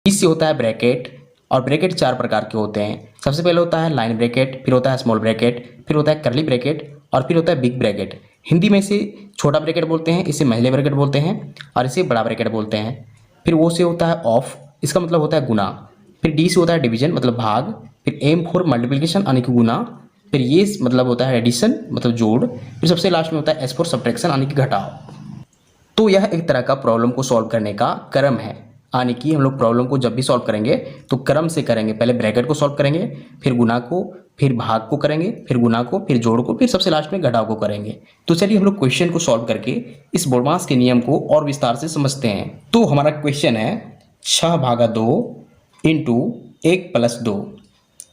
इससे होता है ब्रैकेट, और ब्रैकेट चार प्रकार के होते हैं। सबसे पहले होता है लाइन ब्रैकेट, फिर होता है स्मॉल ब्रैकेट, फिर होता है कर्ली ब्रैकेट, और फिर होता है बिग ब्रैकेट। हिंदी में इसे छोटा ब्रैकेट बोलते हैं, इसे महिले ब्रैकेट बोलते हैं, और इसे बड़ा ब्रैकेट बोलते हैं। फिर वो से होता है ऑफ, इसका मतलब होता है गुना। फिर डी से होता है डिवीजन मतलब भाग। फिर एम फॉर मल्टीप्लिकेशन यानी कि गुना। फिर ये मतलब होता है एडिशन मतलब जोड़। फिर सबसे लास्ट में होता है एस फॉर सब्ट्रैक्शन यानी कि घटाव। तो यह एक तरह का प्रॉब्लम को सॉल्व करने का क्रम है, यानी कि हम लोग प्रॉब्लम को जब भी सॉल्व करेंगे तो क्रम से करेंगे। पहले ब्रैकेट को सॉल्व करेंगे, फिर गुना को, फिर भाग को करेंगे, फिर गुना को, फिर जोड़ को, फिर सबसे लास्ट में घटाव को करेंगे। तो चलिए हम लोग क्वेश्चन को सॉल्व करके इस बोडमास के नियम को और विस्तार से समझते हैं। तो हमारा क्वेश्चन है 6/2 इंटू 1+2।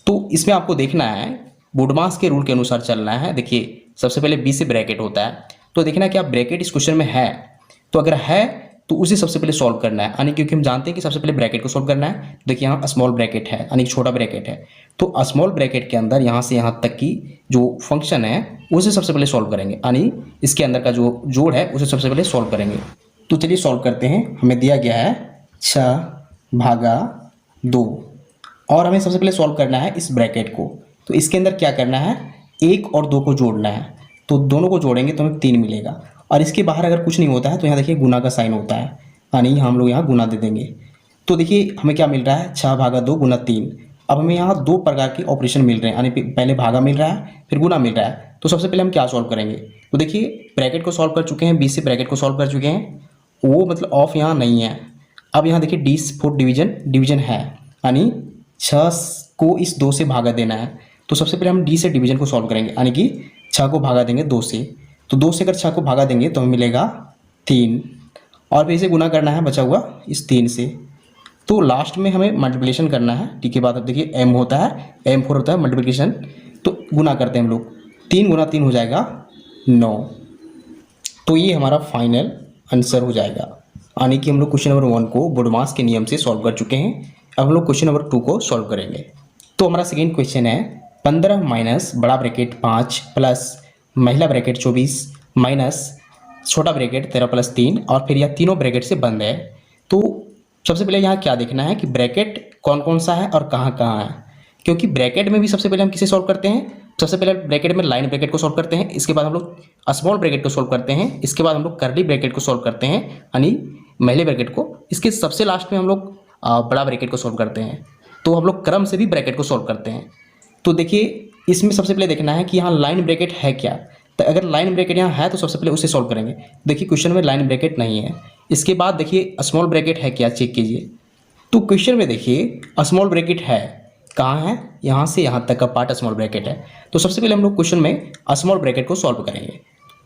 तो इसमें आपको देखना है बोडमास के रूल के अनुसार चलना है। देखिए सबसे पहले बी से ब्रैकेट होता है, तो देखना है कि आप ब्रैकेट इस क्वेश्चन में है, तो अगर है तो उसे सबसे पहले सॉल्व करना है, यानी क्योंकि हम जानते हैं कि सबसे पहले ब्रैकेट को सॉल्व करना है। देखिए यहाँ स्मॉल ब्रैकेट है यानी छोटा ब्रैकेट है, तो स्मॉल ब्रैकेट के अंदर यहाँ से यहाँ तक की जो फंक्शन है उसे सबसे पहले सॉल्व करेंगे, यानी इसके अंदर का जो जोड़ है उसे सबसे पहले सॉल्व करेंगे। तो चलिए सॉल्व करते हैं। हमें दिया गया है 6/2 और हमें सबसे पहले सॉल्व करना है इस ब्रैकेट को। तो इसके अंदर क्या करना है, 1 और 2 को जोड़ना है, तो दोनों को जोड़ेंगे तो हमें 3 मिलेगा। और इसके बाहर अगर कुछ नहीं होता है तो यहाँ देखिए गुना का साइन होता है, यानी हम लोग यहाँ गुना दे देंगे। तो देखिए हमें क्या मिल रहा है 6/2 गुना 3। अब हमें यहाँ 2 प्रकार के ऑपरेशन मिल रहे हैं, यानी पहले भागा मिल रहा है फिर गुना मिल रहा है। तो सबसे पहले हम क्या सॉल्व करेंगे, तो देखिए ब्रैकेट को सॉल्व कर चुके हैं, बी से ब्रैकेट को सॉल्व कर चुके हैं, वो मतलब ऑफ यहाँ नहीं है। अब यहाँ देखिए डी फॉर डिवीजन है, यानी 6 को इस 2 से भागा देना है। तो सबसे पहले हम डी से डिवीजन को सॉल्व करेंगे, यानी कि 6 को भागा देंगे 2 से। तो 2 से अगर 6 को भागा देंगे तो हमें मिलेगा 3, और फिर इसे गुना करना है बचा हुआ इस 3 से। तो लास्ट में हमें मल्टीप्लिकेशन करना है। टी के बाद अब देखिए एम होता है, एम फोर होता है मल्टीप्लिकेशन, तो गुना करते हैं हम लोग। 3 गुना 3 हो जाएगा 9। तो ये हमारा फाइनल आंसर हो जाएगा, यानी कि हम लोग क्वेश्चन नंबर 1 को बोडमास के नियम से सॉल्व कर चुके हैं। अब हम लोग क्वेश्चन नंबर 2 को सॉल्व करेंगे। तो हमारा सेकेंड क्वेश्चन है 15 माइनस बड़ा ब्रैकेट 5 प्लस महिला ब्रैकेट 24 माइनस छोटा ब्रैकेट 13+3, और फिर यह तीनों ब्रैकेट से बंद है। तो सबसे पहले यहाँ क्या देखना है कि ब्रैकेट कौन कौन सा है और कहाँ कहाँ है, क्योंकि ब्रैकेट में भी सबसे पहले हम किसे सॉल्व करते हैं, सबसे पहले ब्रैकेट में लाइन ब्रैकेट को सॉल्व करते हैं, इसके बाद हम लोग स्मॉल ब्रैकेट को सॉल्व करते हैं, इसके बाद हम लोग कर्ली ब्रैकेट को सॉल्व करते हैं यानी महिले ब्रैकेट को, इसके सबसे लास्ट में हम लोग बड़ा ब्रैकेट को सॉल्व करते हैं। तो हम लोग क्रम से भी ब्रैकेट को सॉल्व करते हैं। तो देखिए इसमें सबसे पहले देखना है कि यहाँ लाइन ब्रैकेट है क्या, तो अगर लाइन ब्रैकेट यहाँ है तो सबसे पहले उसे सॉल्व करेंगे। देखिए क्वेश्चन में लाइन ब्रैकेट नहीं है। इसके बाद देखिए स्मॉल ब्रैकेट है क्या, चेक कीजिए। तो क्वेश्चन में देखिए स्मॉल ब्रैकेट है, कहाँ है, यहाँ से यहाँ तक का पार्ट स्मॉल ब्रैकेट है। तो सबसे पहले हम लोग क्वेश्चन में स्मॉल ब्रैकेट को सॉल्व करेंगे,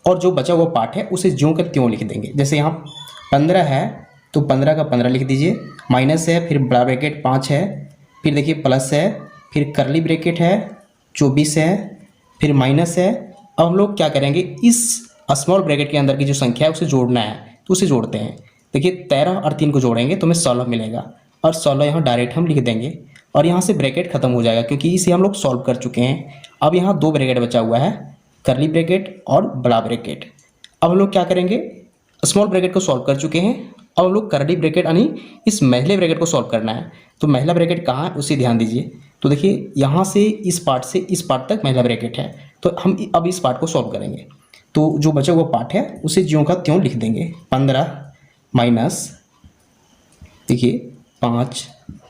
और जो बचा हुआ पार्ट है उसे ज्यों का त्यों लिख देंगे। जैसे यहाँ 15 है तो 15 का 15 लिख दीजिए, माइनस है, फिर बड़ा ब्रैकेट 5 है, फिर देखिए प्लस है, फिर कर्ली ब्रैकेट है 24 है, फिर माइनस है। अब हम लोग क्या करेंगे, इस स्मॉल ब्रैकेट के अंदर की जो संख्या है उसे जोड़ना है, तो उसे जोड़ते हैं। देखिए 13 और 3 को जोड़ेंगे तो हमें 16 मिलेगा, और 16 यहाँ डायरेक्ट हम लिख देंगे, और यहाँ से ब्रैकेट खत्म हो जाएगा क्योंकि इसे हम लोग सॉल्व कर चुके हैं। अब यहाँ 2 ब्रैकेट बचा हुआ है, कर्ली ब्रैकेट और बड़ा ब्रैकेट। अब हम लोग क्या करेंगे, स्मॉल ब्रैकेट को सॉल्व कर चुके हैं, अब हम लोग कर्ली ब्रैकेट यानी इस महिले ब्रैकेट को सॉल्व करना है। तो महिला ब्रैकेट कहाँ है उसे ध्यान दीजिए। तो देखिए यहाँ से इस पार्ट तक महिला ब्रैकेट है, तो हम अब इस पार्ट को सॉल्व करेंगे। तो जो बचा हुआ पार्ट है उसे ज्यों का त्यों लिख देंगे। 15 माइनस देखिए 5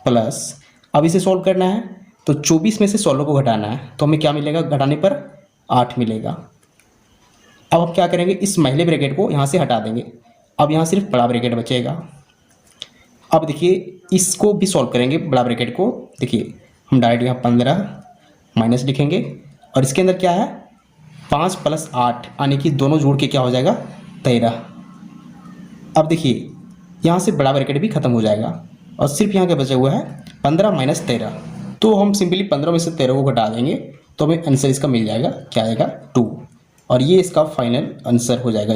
प्लस, अब इसे सॉल्व करना है तो 24 में से 16 को घटाना है, तो हमें क्या मिलेगा, घटाने पर 8 मिलेगा। अब हम क्या करेंगे, इस महिले ब्रैकेट को यहाँ से हटा देंगे, अब यहाँ सिर्फ बड़ा ब्रैकेट बचेगा। अब देखिए इसको भी सॉल्व करेंगे बड़ा ब्रैकेट को। देखिए हम डायरेक्ट यहाँ 15 माइनस लिखेंगे, और इसके अंदर क्या है 5 प्लस 8, यानी कि दोनों जोड़ के क्या हो जाएगा 13। अब देखिए यहाँ से बड़ा ब्रैकेट भी खत्म हो जाएगा, और सिर्फ यहाँ क्या बचा हुआ है 15 माइनस 13। तो हम सिंपली 15 में से 13 को घटा देंगे तो हमें आंसर इसका मिल जाएगा, क्या आएगा 2, और ये इसका फाइनल आंसर हो जाएगा।